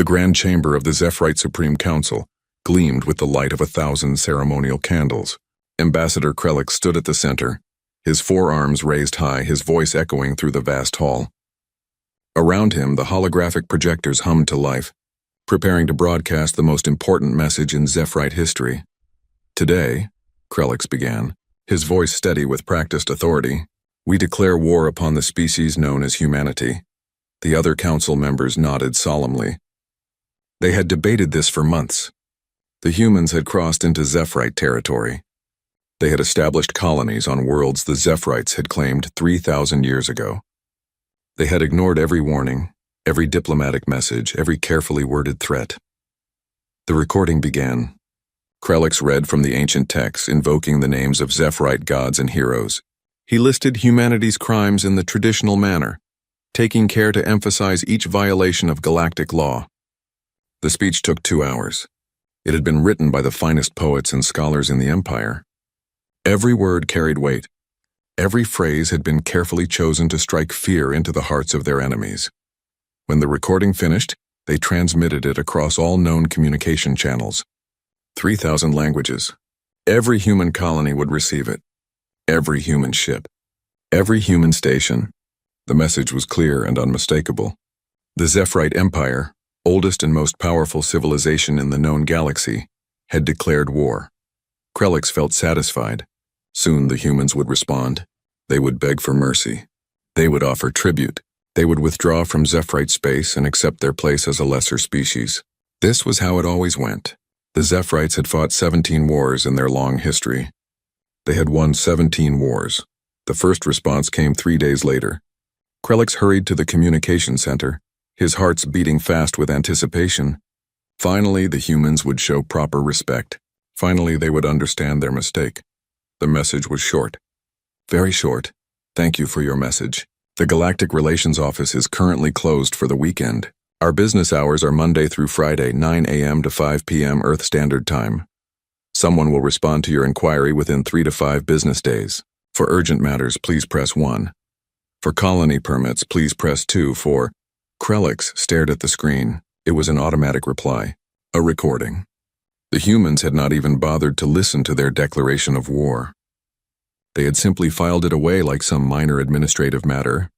The grand chamber of the Zephyrite Supreme Council gleamed with the light of 1,000 ceremonial candles. Ambassador Krelix stood at the center, his forearms raised high, his voice echoing through the vast hall. Around him, the holographic projectors hummed to life, preparing to broadcast the most important message in Zephyrite history. Today, Krelix began, his voice steady with practiced authority, we declare war upon the species known as humanity. The other council members nodded solemnly. They had debated this for months. The humans had crossed into Zephyrite territory. They had established colonies on worlds the Zephyrites had claimed 3,000 years ago. They had ignored every warning, every diplomatic message, every carefully worded threat. The recording began. Krelix read from the ancient texts, invoking the names of Zephyrite gods and heroes. He listed humanity's crimes in the traditional manner, taking care to emphasize each violation of galactic law. The speech took 2 hours. It had been written by the finest poets and scholars in the Empire. Every word carried weight. Every phrase had been carefully chosen to strike fear into the hearts of their enemies. When the recording finished, they transmitted it across all known communication channels. 3,000 languages. Every human colony would receive it. Every human ship. Every human station. The message was clear and unmistakable. The Zephyrite Empire, oldest and most powerful civilization in the known galaxy, had declared war. Krelix felt satisfied. Soon the humans would respond. They would beg for mercy. They would offer tribute. They would withdraw from Zephyrite space and accept their place as a lesser species. This was how it always went. The Zephyrites had fought 17 wars in their long history. They had won 17 wars. The first response came 3 days later. Krelix hurried to the communication center, his heart's beating fast with anticipation. Finally, the humans would show proper respect. Finally, they would understand their mistake. The message was short. Very short. Thank you for your message. The Galactic Relations Office is currently closed for the weekend. Our business hours are Monday through Friday, 9 a.m. to 5 p.m. Earth Standard Time. Someone will respond to your inquiry within 3 to 5 business days. For urgent matters, please press 1. For colony permits, please press 2. For Krelix stared at the screen. It was an automatic reply. A recording. The humans had not even bothered to listen to their declaration of war. They had simply filed it away like some minor administrative matter.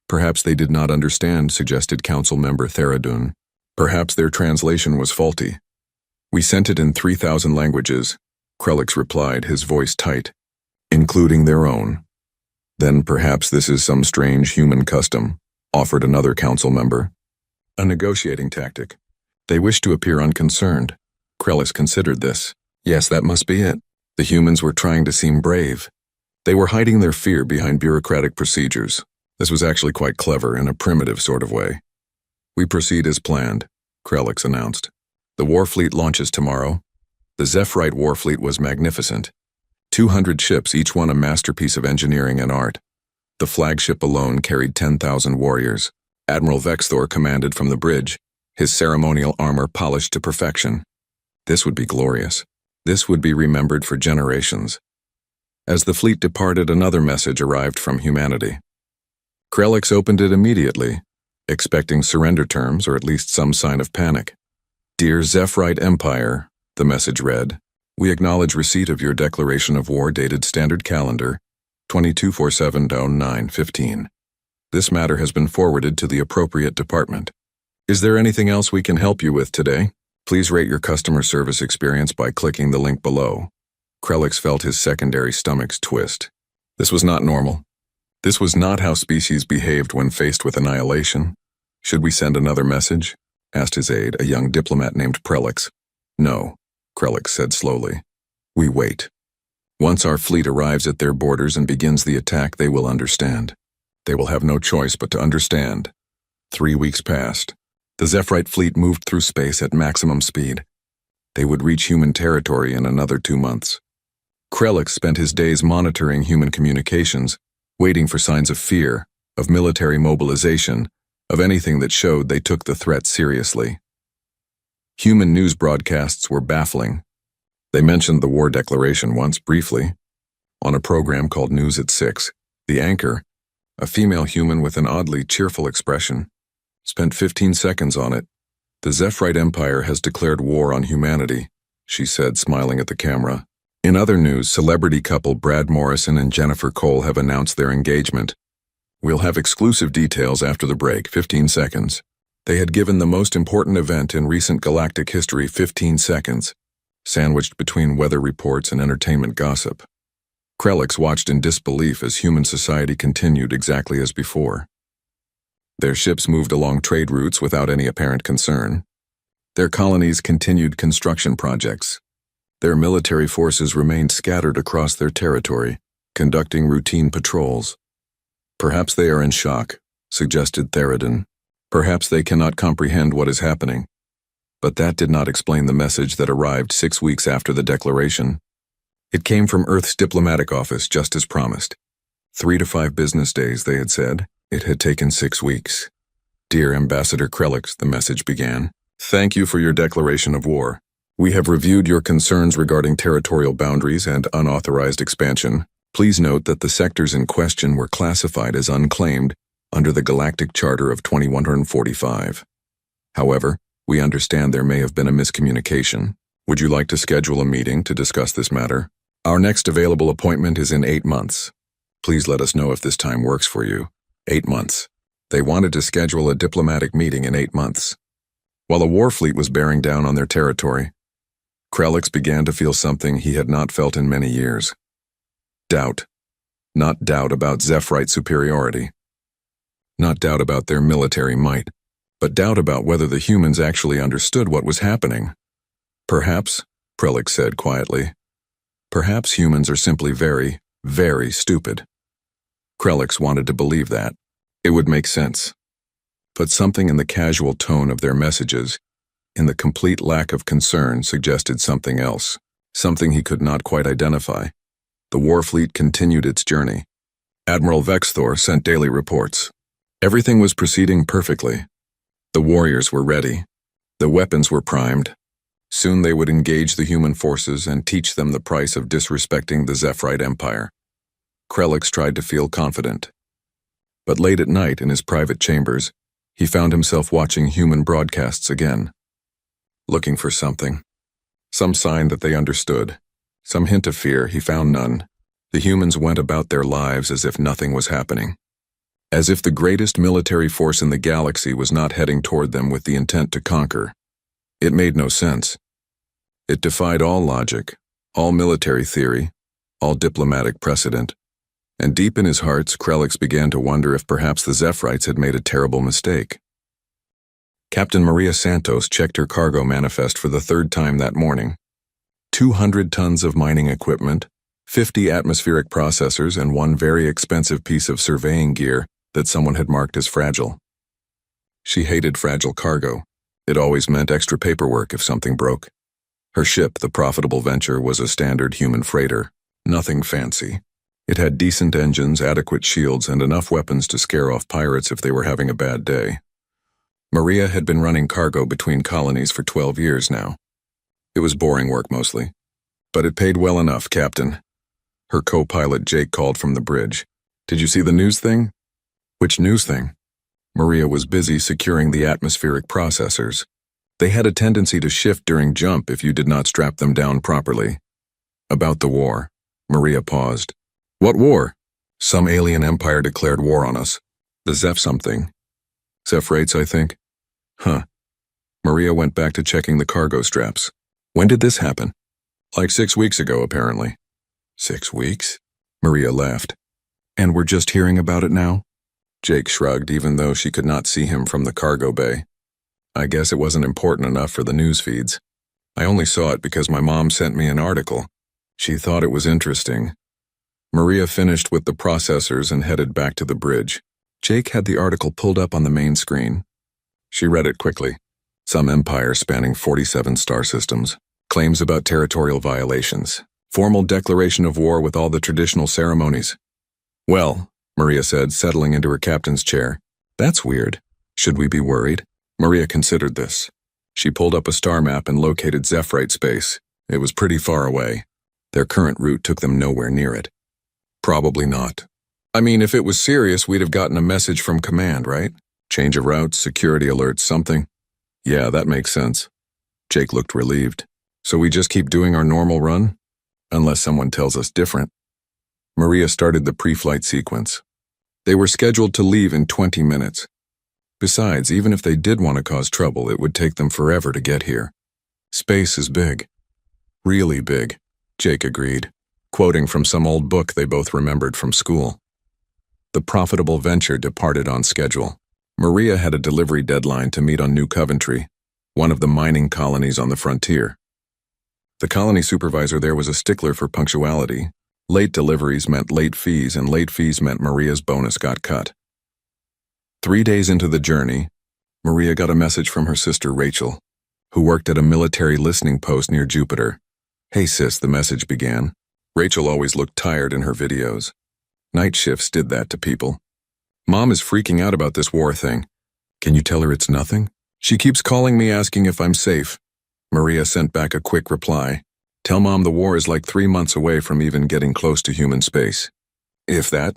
Perhaps they did not understand, suggested Council Member Theradun. Perhaps their translation was faulty. We sent it in 3,000 languages, Krelix replied, his voice tight, including their own. Then perhaps this is some strange human custom, offered another council member. A negotiating tactic. They wish to appear unconcerned. Krelix considered this. Yes, that must be it. The humans were trying to seem brave. They were hiding their fear behind bureaucratic procedures. This was actually quite clever in a primitive sort of way. We proceed as planned, Krelix announced. The Warfleet launches tomorrow. The Zephyrite Warfleet was magnificent. 200 ships, each one a masterpiece of engineering and art. The flagship alone carried 10,000 warriors. Admiral Vexthor commanded from the bridge, his ceremonial armor polished to perfection. This would be glorious. This would be remembered for generations. As the fleet departed, another message arrived from humanity. Krelix opened it immediately, expecting surrender terms or at least some sign of panic. Dear Zephyrite Empire, the message read, we acknowledge receipt of your declaration of war dated Standard Calendar 2247-09-15. This matter has been forwarded to the appropriate department. Is there anything else we can help you with today? Please rate your customer service experience by clicking the link below. Krelix felt his secondary stomachs twist. This was not normal. This was not how species behaved when faced with annihilation. Should we send another message? Asked his aide, a young diplomat named Prelix. No, Krelix said slowly. We wait. Once our fleet arrives at their borders and begins the attack, they will understand. They will have no choice but to understand. 3 weeks passed. The Zephyrite fleet moved through space at maximum speed. They would reach human territory in another 2 months. Krelix spent his days monitoring human communications, waiting for signs of fear, of military mobilization, of anything that showed they took the threat seriously. Human news broadcasts were baffling. They mentioned the war declaration once briefly. On a program called News at 6, the anchor, a female human with an oddly cheerful expression, spent 15 seconds on it, The Zephyrite Empire has declared war on humanity, she said, smiling at the camera. In other news, celebrity couple Brad Morrison and Jennifer Cole have announced their engagement. We'll have exclusive details after the break, 15 seconds. They had given the most important event in recent galactic history 15 seconds, sandwiched between weather reports and entertainment gossip. Krelix watched in disbelief as human society continued exactly as before. Their ships moved along trade routes without any apparent concern. Their colonies continued construction projects. Their military forces remained scattered across their territory, conducting routine patrols. Perhaps they are in shock, suggested Theridon. Perhaps they cannot comprehend what is happening. But that did not explain the message that arrived 6 weeks after the declaration. It came from Earth's diplomatic office, just as promised. 3 to 5 business days, they had said. It had taken 6 weeks. Dear Ambassador Krelix, the message began. Thank you for your declaration of war. We have reviewed your concerns regarding territorial boundaries and unauthorized expansion. Please note that the sectors in question were classified as unclaimed under the Galactic Charter of 2145. However, we understand there may have been a miscommunication. Would you like to schedule a meeting to discuss this matter? Our next available appointment is in 8 months. Please let us know if this time works for you. 8 months. They wanted to schedule a diplomatic meeting in 8 months. While a war fleet was bearing down on their territory, Krelix began to feel something he had not felt in many years. Doubt. Not doubt about Zephyrite superiority. Not doubt about their military might, but doubt about whether the humans actually understood what was happening. Perhaps, Krelix said quietly, perhaps humans are simply very, very stupid. Krelix wanted to believe that. It would make sense. But something in the casual tone of their messages, in the complete lack of concern, suggested something else, something he could not quite identify. The war fleet continued its journey. Admiral Vexthor sent daily reports. Everything was proceeding perfectly. The warriors were ready. The weapons were primed. Soon they would engage the human forces and teach them the price of disrespecting the Zephyrite Empire. Krelix tried to feel confident. But late at night in his private chambers, he found himself watching human broadcasts again. Looking for something. Some sign that they understood. Some hint of fear. He found none. The humans went about their lives as if nothing was happening. As if the greatest military force in the galaxy was not heading toward them with the intent to conquer. It made no sense. It defied all logic, all military theory, all diplomatic precedent. And deep in his heart, Krelix began to wonder if perhaps the Zephyrites had made a terrible mistake. Captain Maria Santos checked her cargo manifest for the 3rd time that morning. 200 tons of mining equipment, 50 atmospheric processors, and one very expensive piece of surveying gear that someone had marked as fragile. She hated fragile cargo. It always meant extra paperwork if something broke. Her ship, the profitable Venture, was a standard human freighter. Nothing fancy. It had decent engines, adequate shields, and enough weapons to scare off pirates if they were having a bad day. Maria had been running cargo between colonies for 12 years now. It was boring work mostly. But it paid well enough, Captain. Her co-pilot Jake called from the bridge. Did you see the news thing? Which news thing? Maria was busy securing the atmospheric processors. They had a tendency to shift during jump if you did not strap them down properly. About the war. Maria paused. What war? Some alien empire declared war on us. The Zeph something. Zephrates, I think. Huh. Maria went back to checking the cargo straps. When did this happen? Like 6 weeks ago, apparently. 6 weeks? Maria laughed. And we're just hearing about it now? Jake shrugged, even though she could not see him from the cargo bay. I guess it wasn't important enough for the news feeds. I only saw it because my mom sent me an article. She thought it was interesting. Maria finished with the processors and headed back to the bridge. Jake had the article pulled up on the main screen. She read it quickly. Some empire spanning 47 star systems. Claims about territorial violations. Formal declaration of war with all the traditional ceremonies. Well, Maria said, settling into her captain's chair. That's weird. Should we be worried? Maria considered this. She pulled up a star map and located Zephyrite space. It was pretty far away. Their current route took them nowhere near it. Probably not. I mean, if it was serious, we'd have gotten a message from command, right? Change of routes, security alerts, something. Yeah, that makes sense. Jake looked relieved. So we just keep doing our normal run? Unless someone tells us different. Maria started the pre-flight sequence. They were scheduled to leave in 20 minutes. Besides, even if they did want to cause trouble, it would take them forever to get here. Space is big. Really big, Jake agreed, quoting from some old book they both remembered from school. The profitable venture departed on schedule. Maria had a delivery deadline to meet on New Coventry, one of the mining colonies on the frontier. The colony supervisor there was a stickler for punctuality. Late deliveries meant late fees, and late fees meant Maria's bonus got cut. 3 days into the journey, Maria got a message from her sister Rachel, who worked at a military listening post near Jupiter. "Hey sis," the message began. Rachel always looked tired in her videos. Night shifts did that to people. "Mom is freaking out about this war thing. Can you tell her it's nothing? She keeps calling me asking if I'm safe." Maria sent back a quick reply. "Tell Mom the war is like 3 months away from even getting close to human space. If that,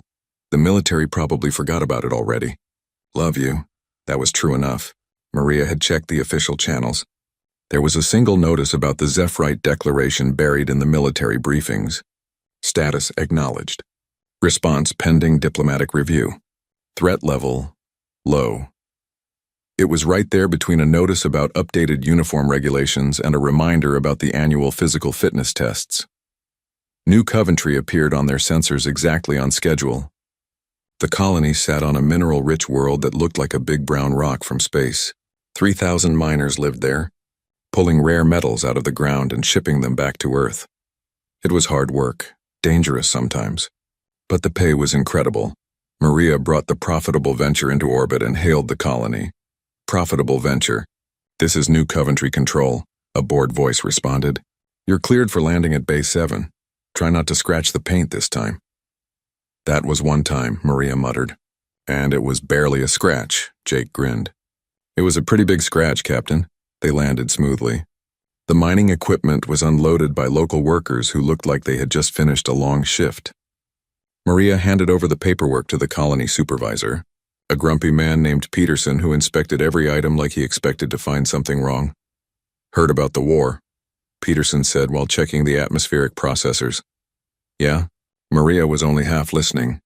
the military probably forgot about it already. Love you." That was true enough. Maria had checked the official channels. There was a single notice about the Zephrite Declaration buried in the military briefings. Status acknowledged. Response pending diplomatic review. Threat level low. It was right there between a notice about updated uniform regulations and a reminder about the annual physical fitness tests. New Coventry appeared on their sensors exactly on schedule. The colony sat on a mineral-rich world that looked like a big brown rock from space. 3,000 miners lived there, pulling rare metals out of the ground and shipping them back to Earth. It was hard work, dangerous sometimes, but the pay was incredible. Maria brought the profitable venture into orbit and hailed the colony. "Profitable venture. This is New Coventry Control," a bored voice responded. "You're cleared for landing at Base 7. Try not to scratch the paint this time." "That was one time," Maria muttered. "And it was barely a scratch," Jake grinned. "It was a pretty big scratch, Captain." They landed smoothly. The mining equipment was unloaded by local workers who looked like they had just finished a long shift. Maria handed over the paperwork to the colony supervisor, a grumpy man named Peterson who inspected every item like he expected to find something wrong. "Heard about the war," Peterson said while checking the atmospheric processors. "Yeah?" Maria was only half listening.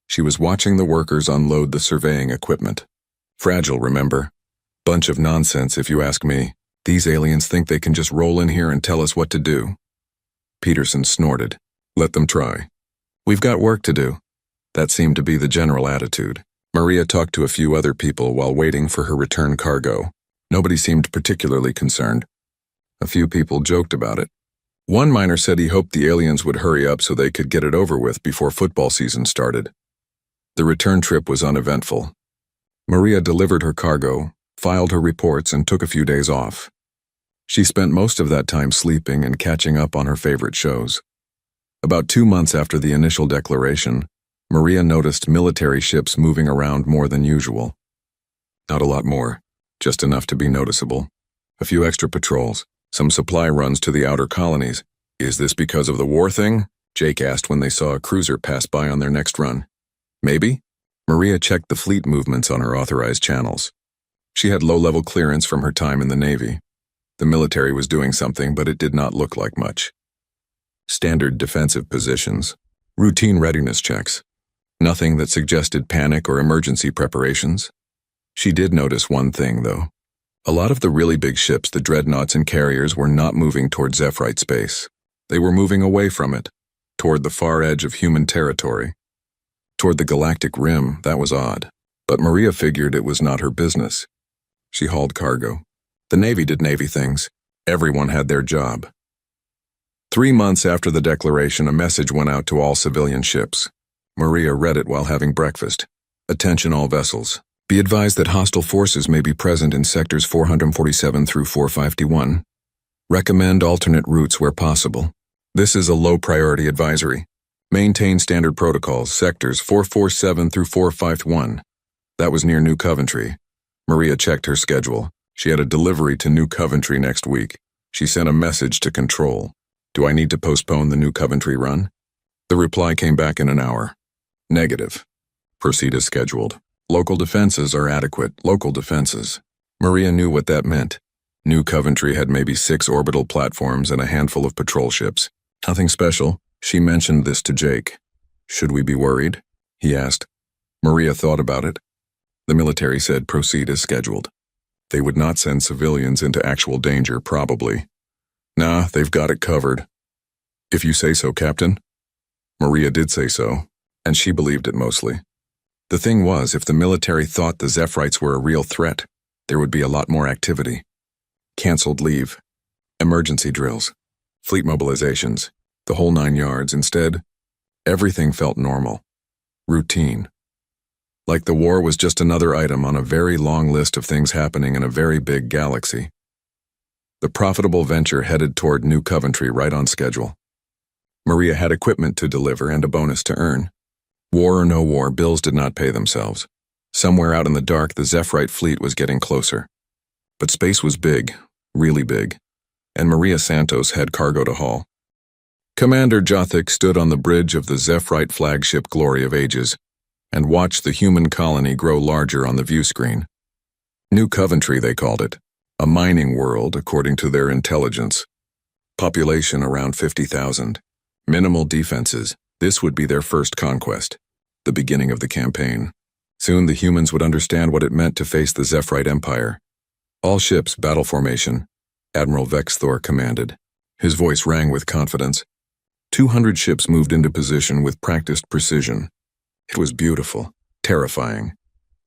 She was watching the workers unload the surveying equipment. "Fragile, remember? Bunch of nonsense if you ask me. These aliens think they can just roll in here and tell us what to do." Peterson snorted. "Let them try. We've got work to do." That seemed to be the general attitude. Maria talked to a few other people while waiting for her return cargo. Nobody seemed particularly concerned. A few people joked about it. One miner said he hoped the aliens would hurry up so they could get it over with before football season started. The return trip was uneventful. Maria delivered her cargo, filed her reports, and took a few days off. She spent most of that time sleeping and catching up on her favorite shows. About 2 months after the initial declaration, Maria noticed military ships moving around more than usual. Not a lot more, just enough to be noticeable. A few extra patrols, some supply runs to the outer colonies. "Is this because of the war thing?" Jake asked when they saw a cruiser pass by on their next run. "Maybe?" Maria checked the fleet movements on her authorized channels. She had low-level clearance from her time in the Navy. The military was doing something, but it did not look like much. Standard defensive positions, routine readiness checks. Nothing that suggested panic or emergency preparations. She did notice one thing, though. A lot of the really big ships, the dreadnoughts and carriers, were not moving toward Zephrite space. They were moving away from it, toward the far edge of human territory. Toward the galactic rim. That was odd. But Maria figured it was not her business. She hauled cargo. The Navy did Navy things. Everyone had their job. 3 months after the declaration, a message went out to all civilian ships. Maria read it while having breakfast. "Attention all vessels. Be advised that hostile forces may be present in sectors 447 through 451. Recommend alternate routes where possible. This is a low-priority advisory. Maintain standard protocols, sectors 447 through 451. That was near New Coventry. Maria checked her schedule. She had a delivery to New Coventry next week. She sent a message to Control. "Do I need to postpone the New Coventry run?" The reply came back in an hour. "Negative. Proceed as scheduled. Local defenses are adequate. Local defenses." Maria knew what that meant. New Coventry had maybe 6 orbital platforms and a handful of patrol ships. Nothing special. She mentioned this to Jake. Should we be worried? He asked. Maria thought about it. The military said proceed as scheduled. They would not send civilians into actual danger, probably. Nah, they've got it covered. If you say so, Captain. Maria did say so, and she believed it mostly. The thing was, if the military thought the Zephyrites were a real threat, there would be a lot more activity. Cancelled leave, emergency drills, fleet mobilizations, the whole 9 yards. Instead, everything felt normal, routine. Like the war was just another item on a very long list of things happening in a very big galaxy. The profitable venture headed toward New Coventry right on schedule. Maria had equipment to deliver and a bonus to earn. War or no war, bills did not pay themselves. Somewhere out in the dark, the Zephyrite fleet was getting closer. But space was big, really big, and Maria Santos had cargo to haul. Commander Jothic stood on the bridge of the Zephyrite flagship Glory of Ages and watched the human colony grow larger on the view screen. New Coventry, they called it, a mining world according to their intelligence. Population around 50,000. Minimal defenses. This would be their first conquest, the beginning of the campaign. Soon the humans would understand what it meant to face the Zephyrite Empire. All ships, battle formation, Admiral Vexthor commanded. His voice rang with confidence. 200 ships moved into position with practiced precision. It was beautiful, terrifying,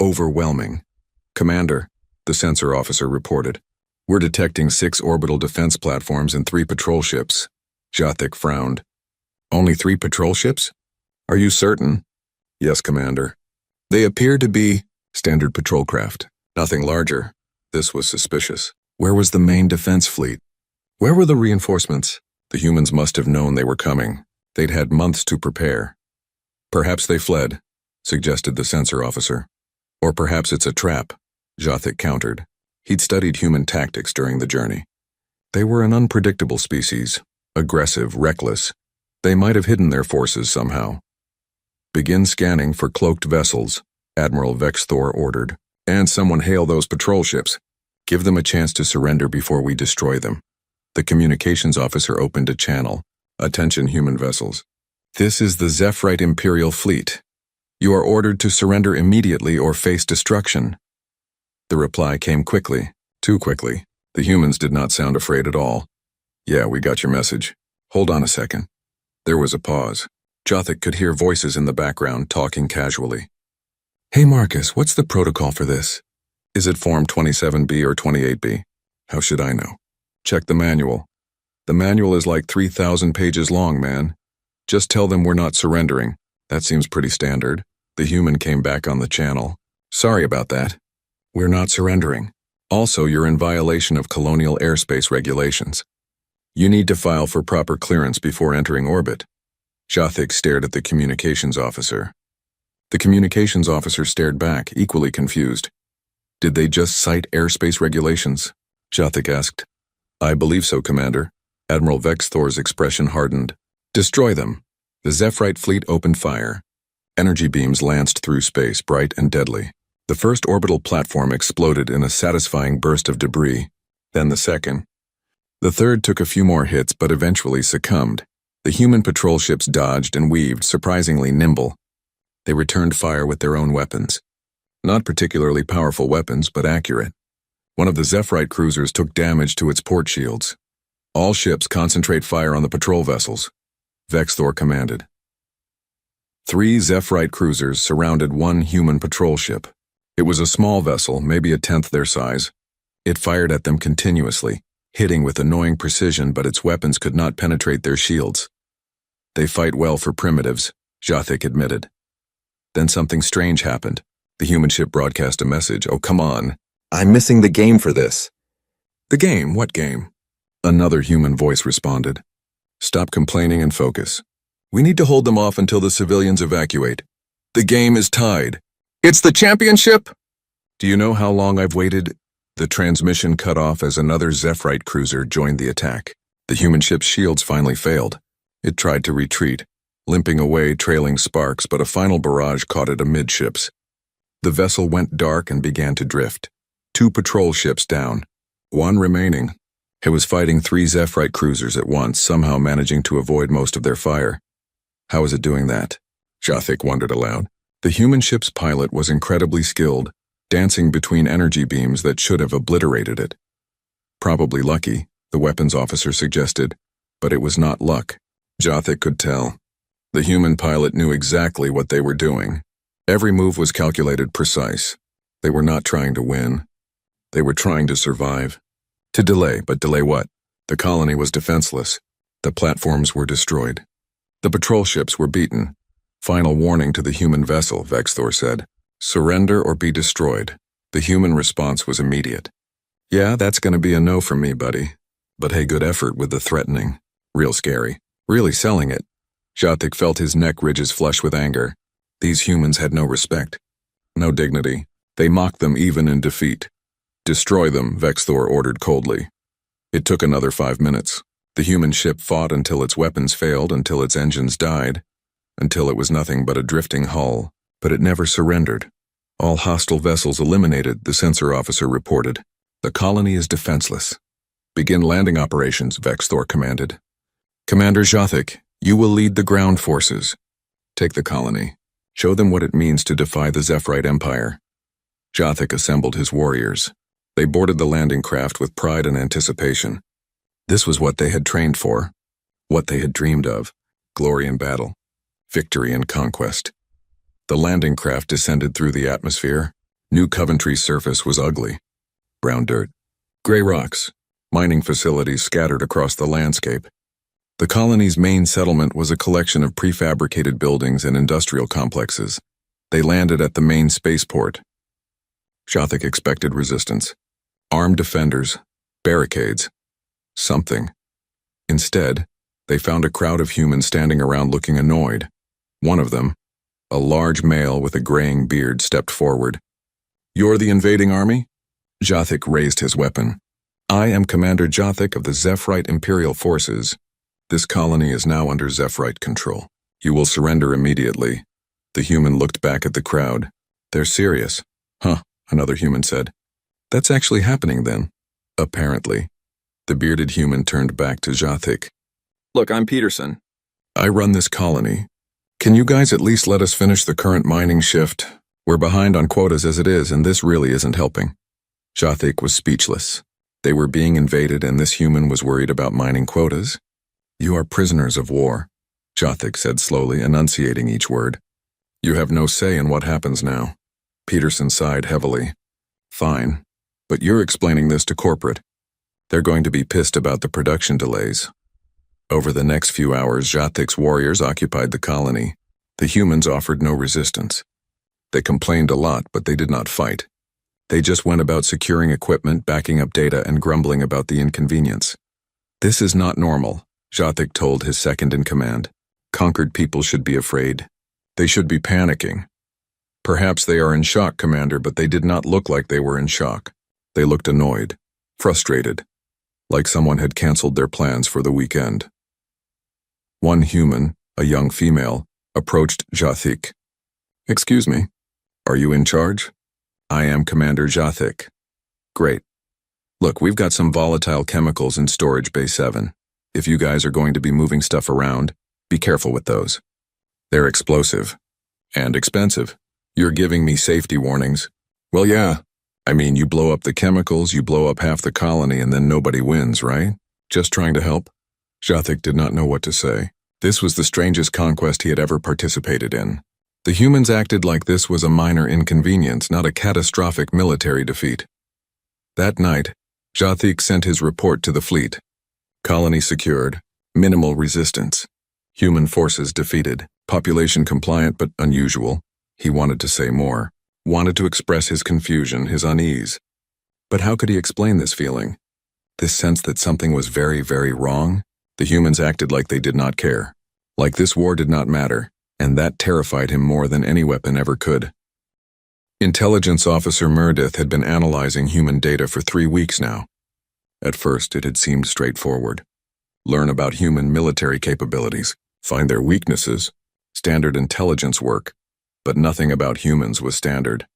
overwhelming. Commander, the sensor officer reported. We're detecting 6 orbital defense platforms and 3 patrol ships. Jothic frowned. Only 3 patrol ships? Are you certain? Yes, Commander. They appear to be standard patrol craft, nothing larger. This was suspicious. Where was the main defense fleet? Where were the reinforcements? The humans must have known they were coming. They'd had months to prepare. Perhaps they fled, suggested the sensor officer. Or perhaps it's a trap, Jothic countered. He'd studied human tactics during the journey. They were an unpredictable species, aggressive, reckless. They might have hidden their forces somehow. Begin scanning for cloaked vessels, Admiral Vexthor ordered. And someone hail those patrol ships. Give them a chance to surrender before we destroy them. The communications officer opened a channel. Attention, human vessels. This is the Zephyrite Imperial Fleet. You are ordered to surrender immediately or face destruction. The reply came quickly, too quickly. The humans did not sound afraid at all. Yeah, we got your message. Hold on a second. There was a pause. Jothic could hear voices in the background talking casually. Hey Marcus, what's the protocol for this? Is it Form 27B or 28B? How should I know? Check the manual. The manual is like 3,000 pages long, man. Just tell them we're not surrendering. That seems pretty standard. The human came back on the channel. Sorry about that. We're not surrendering. Also, you're in violation of colonial airspace regulations. You need to file for proper clearance before entering orbit. Jothic stared at the communications officer. The communications officer stared back, equally confused. Did they just cite airspace regulations? Jothic asked. I believe so, Commander. Admiral Vexthor's expression hardened. Destroy them. The Zephyrite fleet opened fire. Energy beams lanced through space, bright and deadly. The first orbital platform exploded in a satisfying burst of debris, then the second. The third took a few more hits but eventually succumbed. The human patrol ships dodged and weaved, surprisingly nimble. They returned fire with their own weapons. Not particularly powerful weapons, but accurate. One of the Zephyrite cruisers took damage to its port shields. All ships concentrate fire on the patrol vessels, Vexthor commanded. 3 Zephyrite cruisers surrounded 1 human patrol ship. It was a small vessel, maybe a 10th their size. It fired at them continuously, hitting with annoying precision, but its weapons could not penetrate their shields. They fight well for primitives, Jothic admitted. Then something strange happened. The human ship broadcast a message. Oh, come on. I'm missing the game for this. The game? What game? Another human voice responded. Stop complaining and focus. We need to hold them off until the civilians evacuate. The game is tied. It's the championship? Do you know how long I've waited? The transmission cut off as another Zephyrite cruiser joined the attack. The human ship's shields finally failed. It tried to retreat, limping away, trailing sparks, but a final barrage caught it amidships. The vessel went dark and began to drift. 2 patrol ships down. 1 remaining. It was fighting 3 Zephrite cruisers at once, somehow managing to avoid most of their fire. How was it doing that? Jathic wondered aloud. The human ship's pilot was incredibly skilled, dancing between energy beams that should have obliterated it. Probably lucky, the weapons officer suggested, but it was not luck. Jathic could tell. The human pilot knew exactly what they were doing. Every move was calculated precise. They were not trying to win. They were trying to survive. To delay, but delay what? The colony was defenseless. The platforms were destroyed. The patrol ships were beaten. Final warning to the human vessel, Vexthor said. Surrender or be destroyed. The human response was immediate. Yeah, that's gonna be a no from me, buddy. But hey, good effort with the threatening. Real scary. Really selling it. Jathic felt his neck ridges flush with anger. These humans had no respect. No dignity. They mocked them even in defeat. Destroy them, Vexthor ordered coldly. It took another 5 minutes. The human ship fought until its weapons failed, until its engines died, until it was nothing but a drifting hull, but it never surrendered. All hostile vessels eliminated, the sensor officer reported. The colony is defenseless. Begin landing operations, Vexthor commanded. Commander Jathic, you will lead the ground forces. Take the colony. Show them what it means to defy the Zephrite Empire. Jathic assembled his warriors. They boarded the landing craft with pride and anticipation. This was what they had trained for, what they had dreamed of, glory in battle, victory and conquest. The landing craft descended through the atmosphere. New Coventry's surface was ugly. Brown dirt, gray rocks, mining facilities scattered across the landscape. The colony's main settlement was a collection of prefabricated buildings and industrial complexes. They landed at the main spaceport. Jathic expected resistance. Armed defenders, barricades, something. Instead, they found a crowd of humans standing around looking annoyed. One of them, a large male with a graying beard, stepped forward. You're the invading army? Jathic raised his weapon. I am Commander Jathic of the Zephrite Imperial Forces. This colony is now under Zephrite control. You will surrender immediately. The human looked back at the crowd. They're serious. Huh, another human said. That's actually happening then. Apparently. The bearded human turned back to Jathic. Look, I'm Peterson. I run this colony. Can you guys at least let us finish the current mining shift? We're behind on quotas as it is, and this really isn't helping. Jathic was speechless. They were being invaded, and this human was worried about mining quotas. You are prisoners of war, Jathic said slowly, enunciating each word. You have no say in what happens now. Peterson sighed heavily. Fine, but you're explaining this to corporate. They're going to be pissed about the production delays. Over the next few hours, Jathic's warriors occupied the colony. The humans offered no resistance. They complained a lot, but they did not fight. They just went about securing equipment, backing up data, and grumbling about the inconvenience. This is not normal, Jathic told his second-in-command. Conquered people should be afraid. They should be panicking. Perhaps they are in shock, Commander, but they did not look like they were in shock. They looked annoyed, frustrated, like someone had canceled their plans for the weekend. One human, a young female, approached Jathic. Excuse me, are you in charge? I am Commander Jathic. Great. Look, we've got some volatile chemicals in Storage Bay 7. If you guys are going to be moving stuff around, be careful with those. They're explosive. And expensive. You're giving me safety warnings. Well, yeah. I mean, you blow up the chemicals, you blow up half the colony, and then nobody wins, right? Just trying to help? Jathic did not know what to say. This was the strangest conquest he had ever participated in. The humans acted like this was a minor inconvenience, not a catastrophic military defeat. That night, Jathic sent his report to the fleet. Colony secured. Minimal resistance. Human forces defeated. Population compliant but unusual. He wanted to say more. Wanted to express his confusion, his unease. But how could he explain this feeling? This sense that something was very, very wrong? The humans acted like they did not care. Like this war did not matter, and that terrified him more than any weapon ever could. Intelligence Officer Meredith had been analyzing human data for 3 weeks now. At first, it had seemed straightforward. Learn about human military capabilities, find their weaknesses, standard intelligence work, but nothing about humans was standard.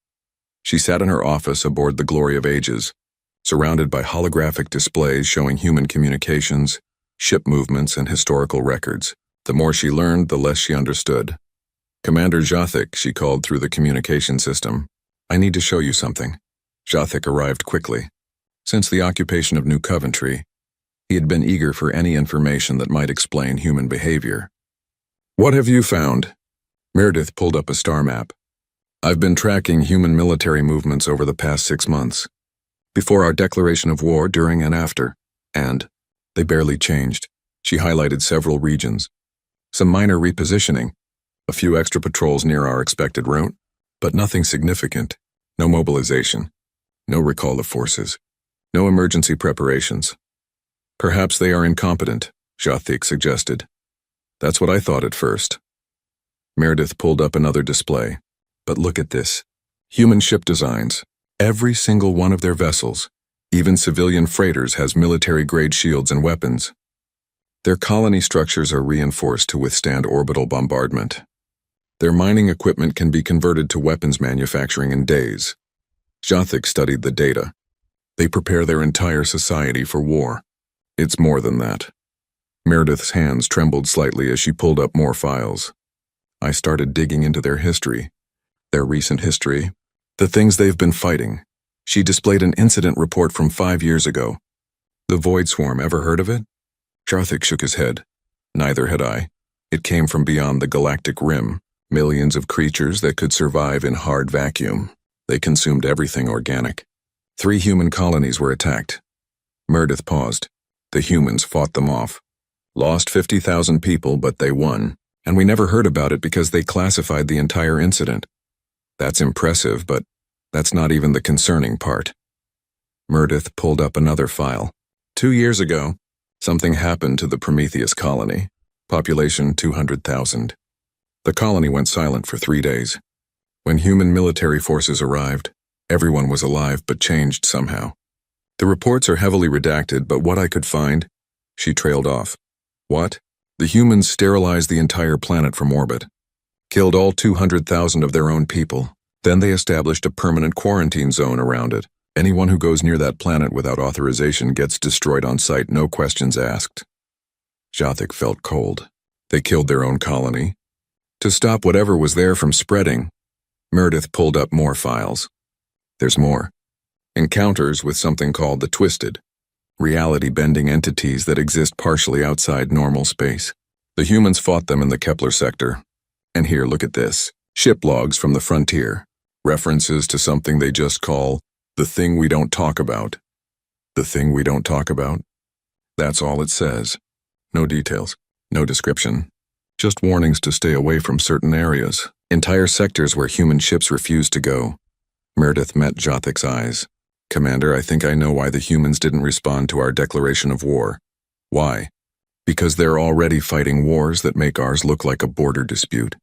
She sat in her office aboard the Glory of Ages, surrounded by holographic displays showing human communications, ship movements, and historical records. The more she learned, the less she understood. "Commander Jathik," she called through the communication system. "I need to show you something." Jathik arrived quickly. Since the occupation of New Coventry, he had been eager for any information that might explain human behavior. "What have you found?" Meredith pulled up a star map. "I've been tracking human military movements over the past 6 months. Before our declaration of war, during and after. And they barely changed." She highlighted several regions. Some minor repositioning, a few extra patrols near our expected route, but nothing significant. No mobilization, no recall of forces, no emergency preparations. "Perhaps they are incompetent," Jathik suggested. "That's what I thought at first." Meredith pulled up another display. "But look at this. Human ship designs. Every single one of their vessels, even civilian freighters, has military-grade shields and weapons. Their colony structures are reinforced to withstand orbital bombardment. Their mining equipment can be converted to weapons manufacturing in days." Jathik studied the data. "They prepare their entire society for war. It's more than that." Meredith's hands trembled slightly as she pulled up more files. "I started digging into their history, their recent history, the things they've been fighting." She displayed an incident report from 5 years ago. "The Void Swarm, ever heard of it?" Jathik shook his head. "Neither had I. It came from beyond the galactic rim, millions of creatures that could survive in hard vacuum. They consumed everything organic. 3 human colonies were attacked." Meredith paused. "The humans fought them off. Lost 50,000 people, but they won. And we never heard about it because they classified the entire incident." "That's impressive, but that's not even the concerning part." Meredith pulled up another file. 2 years ago, something happened to the Prometheus colony. Population 200,000. The colony went silent for 3 days. When human military forces arrived, everyone was alive but changed somehow. The reports are heavily redacted, but what I could find..." She trailed off. "What? The humans sterilized the entire planet from orbit. Killed all 200,000 of their own people. Then they established a permanent quarantine zone around it. Anyone who goes near that planet without authorization gets destroyed on sight, no questions asked." Jathik felt cold. They killed their own colony to stop whatever was there from spreading. Meredith pulled up more files. "There's more. Encounters with something called the Twisted, reality-bending entities that exist partially outside normal space. The humans fought them in the Kepler sector. And here, look at this. Ship logs from the frontier. References to something they just call the thing we don't talk about." "The thing we don't talk about?" "That's all it says. No details, no description. Just warnings to stay away from certain areas. Entire sectors where human ships refuse to go." Meredith met Jathik's eyes. "Commander, I think I know why the humans didn't respond to our declaration of war." "Why?" "Because they're already fighting wars that make ours look like a border dispute.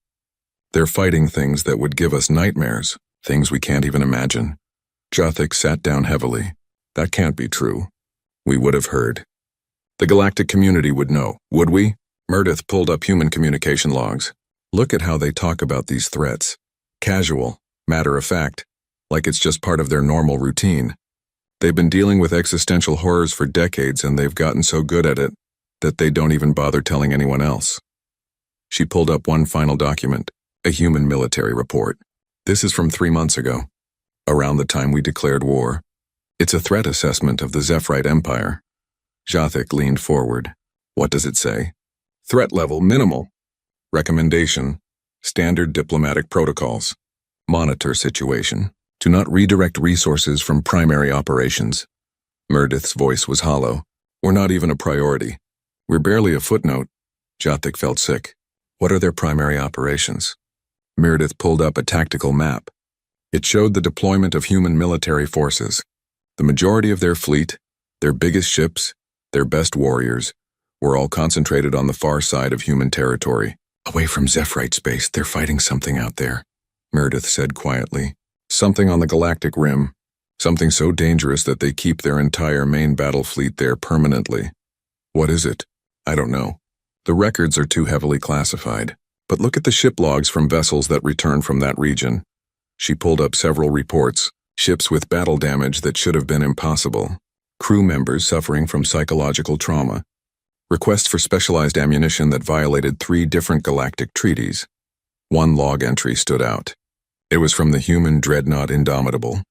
They're fighting things that would give us nightmares, things we can't even imagine." Jathik sat down heavily. "That can't be true. We would have heard. The galactic community would know, would we?" Meredith pulled up human communication logs. "Look at how they talk about these threats. Casual, matter of fact, like it's just part of their normal routine. They've been dealing with existential horrors for decades, and they've gotten so good at it that they don't even bother telling anyone else." She pulled up one final document, a human military report. "This is from 3 months ago, around the time we declared war. It's a threat assessment of the Zephyrite Empire." Jathik leaned forward. "What does it say?" "Threat level minimal. Recommendation: standard diplomatic protocols. Monitor situation. Do not redirect resources from primary operations." Meredith's voice was hollow. "We're not even a priority. We're barely a footnote." Jathik felt sick. "What are their primary operations?" Meredith pulled up a tactical map. It showed the deployment of human military forces. The majority of their fleet, their biggest ships, their best warriors, were all concentrated on the far side of human territory. "Away from Zephyrite space, they're fighting something out there," Meredith said quietly. "Something on the galactic rim. Something so dangerous that they keep their entire main battle fleet there permanently." "What is it?" "I don't know. The records are too heavily classified. But look at the ship logs from vessels that return from that region. She pulled up several reports, ships with battle damage that should have been impossible, crew members suffering from psychological trauma, requests for specialized ammunition that violated 3 different galactic treaties. One log entry stood out. It was from the human dreadnought Indomitable,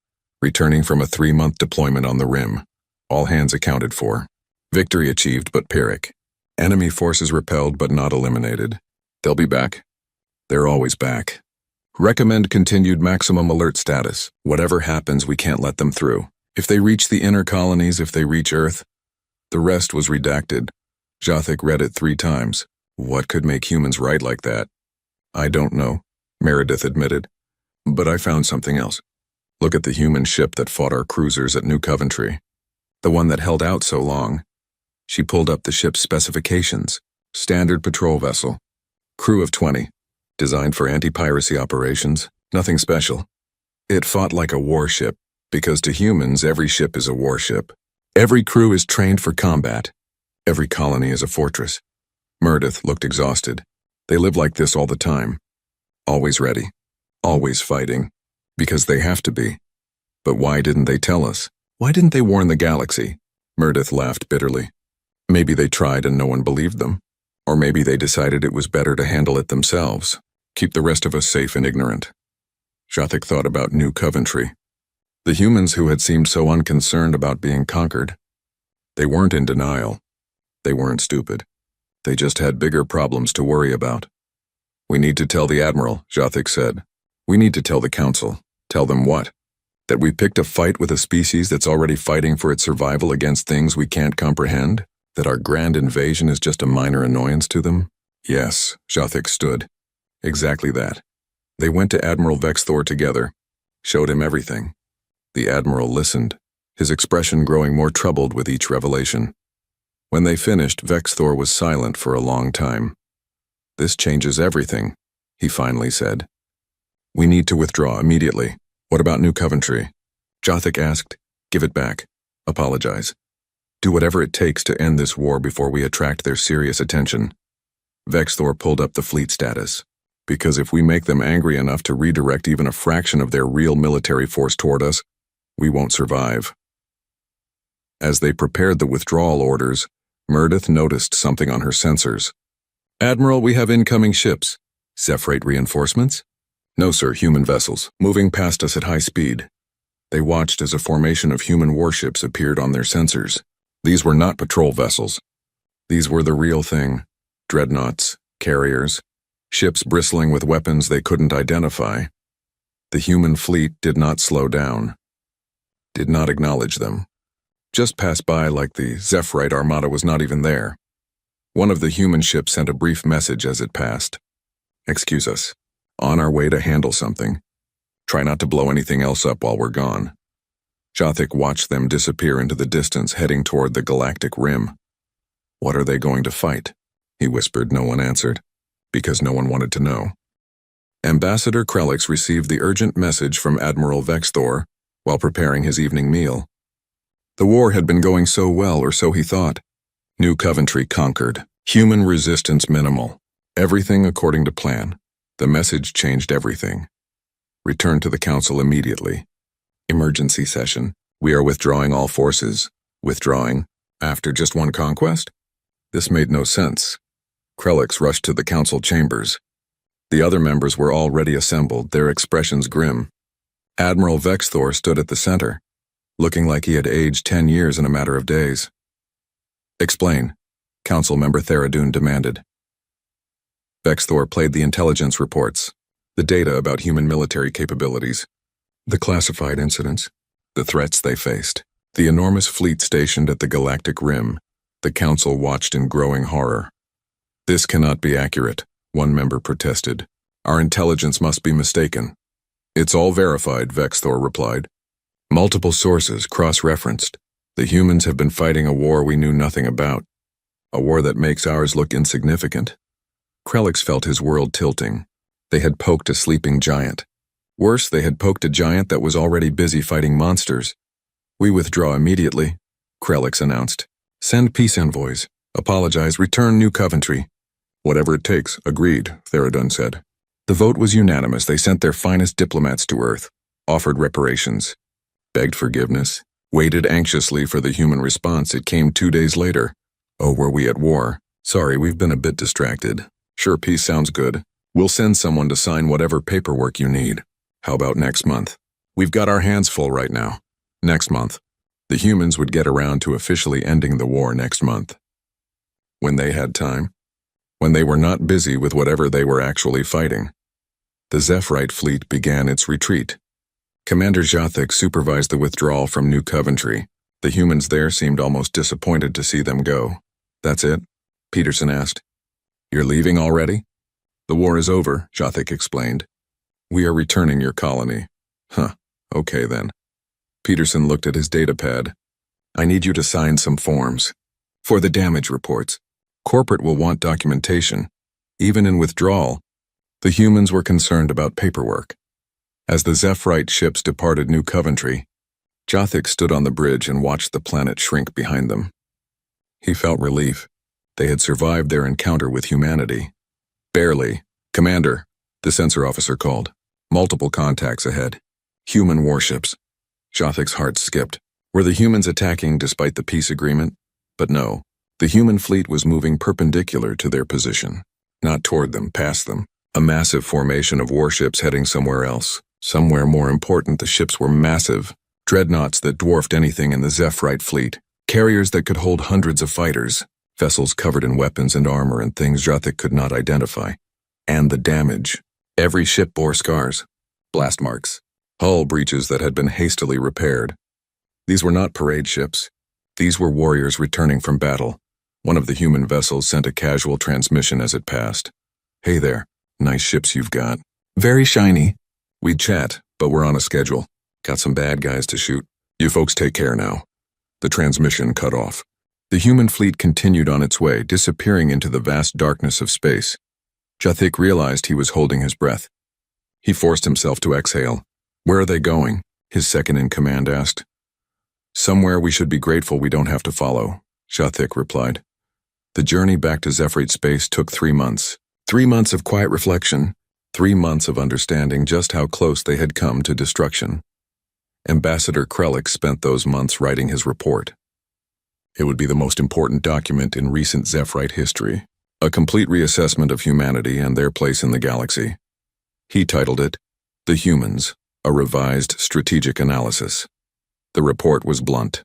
returning from a 3-month deployment on the Rim. All hands accounted for. Victory achieved but Pyrrhic. Enemy forces repelled but not eliminated. They'll be back. They're always back. Recommend continued maximum alert status. Whatever happens, we can't let them through. If they reach the inner colonies, if they reach Earth. The rest was redacted. Jothic read it 3 times. What could make humans write like that? I don't know, Meredith admitted. But I found something else. Look at the human ship that fought our cruisers at New Coventry. The one that held out so long. She pulled up the ship's specifications. Standard patrol vessel. Crew of 20. Designed for anti-piracy operations. Nothing special. It fought like a warship, because to humans every ship is a warship. Every crew is trained for combat. Every colony is a fortress. Meredith looked exhausted. They live like this all the time. Always ready. Always fighting. Because they have to be. But why didn't they tell us? Why didn't they warn the galaxy? Meredith laughed bitterly. Maybe they tried and no one believed them. Or maybe they decided it was better to handle it themselves. Keep the rest of us safe and ignorant. Jothic thought about New Coventry. The humans who had seemed so unconcerned about being conquered. They weren't in denial. They weren't stupid. They just had bigger problems to worry about. We need to tell the Admiral, Jothic said. We need to tell the Council. Tell them what? That we picked a fight with a species that's already fighting for its survival against things we can't comprehend? That our grand invasion is just a minor annoyance to them? Yes, Jothic stood. Exactly that. They went to Admiral Vexthor together, showed him everything. The Admiral listened, his expression growing more troubled with each revelation. When they finished, Vexthor was silent for a long time. This changes everything, he finally said. We need to withdraw immediately. What about New Coventry? Jothic asked. Give it back. Apologize. Do whatever it takes to end this war before we attract their serious attention. Vexthor pulled up the fleet status. Because if we make them angry enough to redirect even a fraction of their real military force toward us, we won't survive. As they prepared the withdrawal orders, Meredith noticed something on her sensors. Admiral, we have incoming ships. Zephrite reinforcements? No, sir, human vessels, moving past us at high speed. They watched as a formation of human warships appeared on their sensors. These were not patrol vessels. These were the real thing. Dreadnoughts, carriers, ships bristling with weapons they couldn't identify. The human fleet did not slow down. Did not acknowledge them. Just passed by like the Zephrite armada was not even there. One of the human ships sent a brief message as it passed. Excuse us. On our way to handle something. Try not to blow anything else up while we're gone. Jothic watched them disappear into the distance, heading toward the galactic rim. What are they going to fight? He whispered. No one answered, because no one wanted to know. Ambassador Krelix received the urgent message from Admiral Vexthor while preparing his evening meal. The war had been going so well, or so he thought. New Coventry conquered. Human resistance minimal. Everything according to plan. The message changed everything. Return to the Council immediately. Emergency session. We are withdrawing all forces. Withdrawing? After just one conquest? This made no sense. Krelix rushed to the Council chambers. The other members were already assembled, their expressions grim. Admiral Vexthor stood at the center, looking like he had aged 10 years in a matter of days. Explain, Council Member Theradune demanded. Vexthor played the intelligence reports, the data about human military capabilities, the classified incidents, the threats they faced, the enormous fleet stationed at the galactic rim. The Council watched in growing horror. This cannot be accurate, one member protested. Our intelligence must be mistaken. It's all verified, Vexthor replied. Multiple sources, cross-referenced. The humans have been fighting a war we knew nothing about. A war that makes ours look insignificant. Krelix felt his world tilting. They had poked a sleeping giant. Worse, they had poked a giant that was already busy fighting monsters. We withdraw immediately, Krelix announced. Send peace envoys. Apologize, return New Coventry. Whatever it takes, agreed, Theradune said. The vote was unanimous. They sent their finest diplomats to Earth, offered reparations, begged forgiveness, waited anxiously for the human response. It came 2 days later. Oh, were we at war? Sorry, we've been a bit distracted. Sure, peace sounds good. We'll send someone to sign whatever paperwork you need. How about next month? We've got our hands full right now. Next month. The humans would get around to officially ending the war next month. When they had time. When they were not busy with whatever they were actually fighting. The Zephyrite fleet began its retreat. Commander Jathik supervised the withdrawal from New Coventry. The humans there seemed almost disappointed to see them go. That's it? Peterson asked. You're leaving already? The war is over, Jathik explained. We are returning your colony. Huh, okay then. Peterson looked at his datapad. I need you to sign some forms. For the damage reports. Corporate will want documentation. Even in withdrawal, the humans were concerned about paperwork. As the Zephyrite ships departed New Coventry, Jathik stood on the bridge and watched the planet shrink behind them. He felt relief. They had survived their encounter with humanity. Barely. Commander, the sensor officer called. Multiple contacts ahead. Human warships. Jathik's heart skipped. Were the humans attacking despite the peace agreement? But no. The human fleet was moving perpendicular to their position. Not toward them, past them. A massive formation of warships heading somewhere else. Somewhere more important, the ships were massive. Dreadnoughts that dwarfed anything in the Zephyrite fleet. Carriers that could hold hundreds of fighters. Vessels covered in weapons and armor and things Jathik could not identify. And the damage. Every ship bore scars. Blast marks. Hull breaches that had been hastily repaired. These were not parade ships. These were warriors returning from battle. One of the human vessels sent a casual transmission as it passed. Hey there. Nice ships you've got. Very shiny. We'd chat, but we're on a schedule. Got some bad guys to shoot. You folks take care now. The transmission cut off. The human fleet continued on its way, disappearing into the vast darkness of space. Jathik realized he was holding his breath. He forced himself to exhale. Where are they going? His second-in-command asked. Somewhere we should be grateful we don't have to follow, Jathik replied. The journey back to Zephyrite space took 3 months. 3 months of quiet reflection, 3 months of understanding just how close they had come to destruction. Ambassador Krellick spent those months writing his report. It would be the most important document in recent Zephyrite history, a complete reassessment of humanity and their place in the galaxy. He titled it, The Humans, a Revised Strategic Analysis. The report was blunt.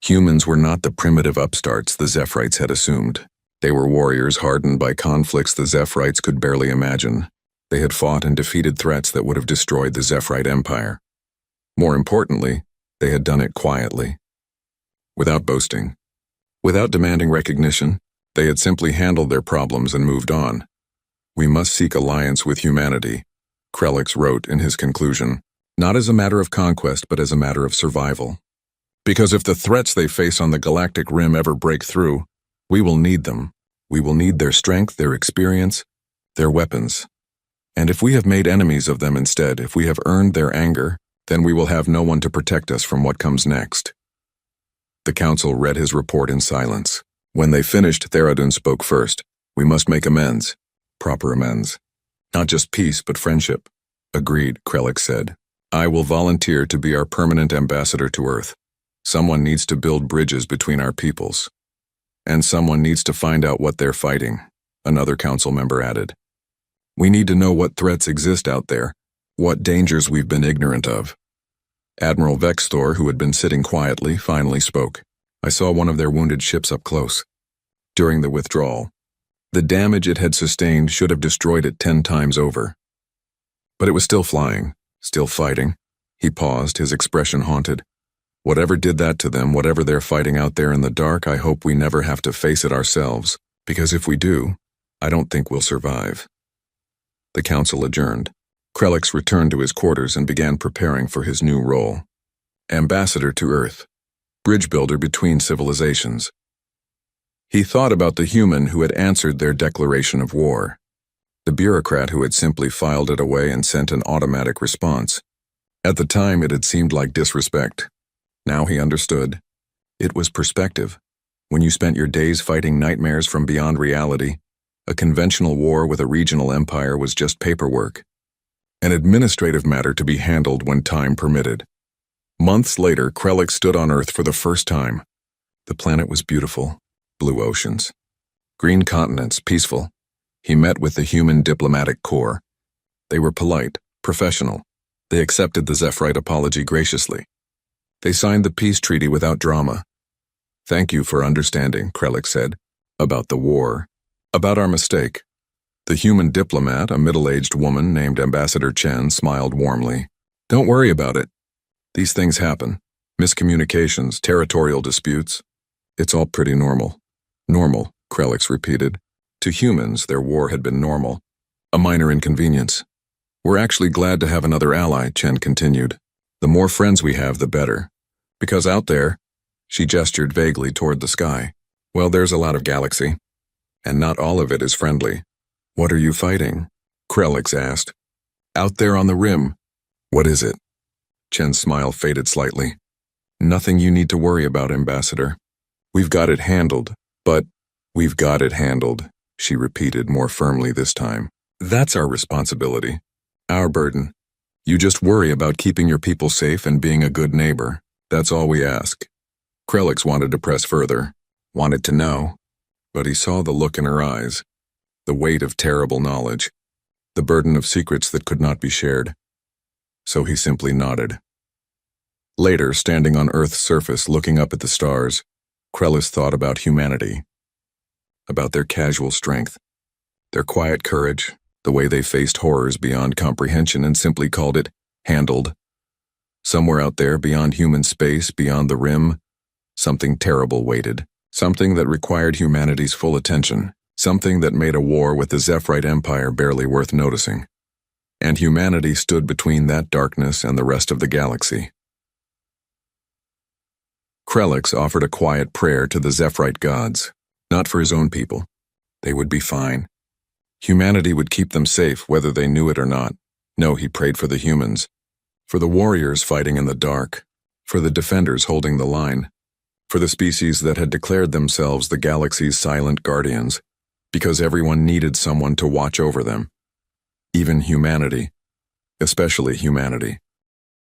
Humans were not the primitive upstarts the Zephyrites had assumed. They were warriors hardened by conflicts the Zephyrites could barely imagine. They had fought and defeated threats that would have destroyed the Zephyrite Empire. More importantly, they had done it quietly. Without boasting. Without demanding recognition, they had simply handled their problems and moved on. We must seek alliance with humanity, Krellick wrote in his conclusion, not as a matter of conquest but as a matter of survival. Because if the threats they face on the galactic rim ever break through, we will need them. We will need their strength, their experience, their weapons. And if we have made enemies of them instead, if we have earned their anger, then we will have no one to protect us from what comes next. The council read his report in silence. When they finished, Therodun spoke first. We must make amends. Proper amends. Not just peace, but friendship. Agreed, Krellick said. I will volunteer to be our permanent ambassador to Earth. Someone needs to build bridges between our peoples. And someone needs to find out what they're fighting, another council member added. We need to know what threats exist out there, what dangers we've been ignorant of. Admiral Vexthor, who had been sitting quietly, finally spoke. I saw one of their wounded ships up close. During the withdrawal, the damage it had sustained should have destroyed it 10 times over. But it was still flying, still fighting. He paused, his expression haunted. Whatever did that to them, whatever they're fighting out there in the dark, I hope we never have to face it ourselves, because if we do, I don't think we'll survive. The council adjourned. Krellick returned to his quarters and began preparing for his new role. Ambassador to Earth. Bridge builder between civilizations. He thought about the human who had answered their declaration of war. The bureaucrat who had simply filed it away and sent an automatic response. At the time, it had seemed like disrespect. Now he understood. It was perspective. When you spent your days fighting nightmares from beyond reality, A conventional war with a regional empire was just paperwork, an administrative matter to be handled when time permitted. Months later, Krellick stood on Earth for the first time. The planet was beautiful, blue oceans, green continents, peaceful. He met with the human diplomatic corps. They were polite, professional. They accepted the Zephyrite apology graciously. They signed the peace treaty without drama. "Thank you for understanding," Krellick said, "about the war, about our mistake." The human diplomat, a middle-aged woman named Ambassador Chen, smiled warmly. "Don't worry about it. These things happen. Miscommunications, territorial disputes. It's all pretty normal." "Normal," Krellick repeated. To humans, their war had been normal. A minor inconvenience. "We're actually glad to have another ally," Chen continued. "The more friends we have, the better. Because out there," she gestured vaguely toward the sky, "well, there's a lot of galaxy. And not all of it is friendly." "What are you fighting?" Krellick asked. "Out there on the rim." "What is it?" Chen's smile faded slightly. "Nothing you need to worry about, Ambassador. We've got it handled, but we've got it handled," she repeated more firmly this time. "That's our responsibility, our burden. You just worry about keeping your people safe and being a good neighbor. That's all we ask." Krellick wanted to press further, wanted to know, but he saw the look in her eyes, the weight of terrible knowledge, the burden of secrets that could not be shared. So he simply nodded. Later, standing on Earth's surface looking up at the stars, Krellick thought about humanity, about their casual strength, their quiet courage, the way they faced horrors beyond comprehension and simply called it handled. Somewhere out there, beyond human space, beyond the rim, something terrible waited, something that required humanity's full attention, something that made a war with the Zephyrite Empire barely worth noticing. And humanity stood between that darkness and the rest of the galaxy. Krellick offered a quiet prayer to the Zephyrite gods, not for his own people. They would be fine. Humanity would keep them safe whether they knew it or not. No, he prayed for the humans, for the warriors fighting in the dark, for the defenders holding the line, for the species that had declared themselves the galaxy's silent guardians, because everyone needed someone to watch over them. Even humanity, especially humanity.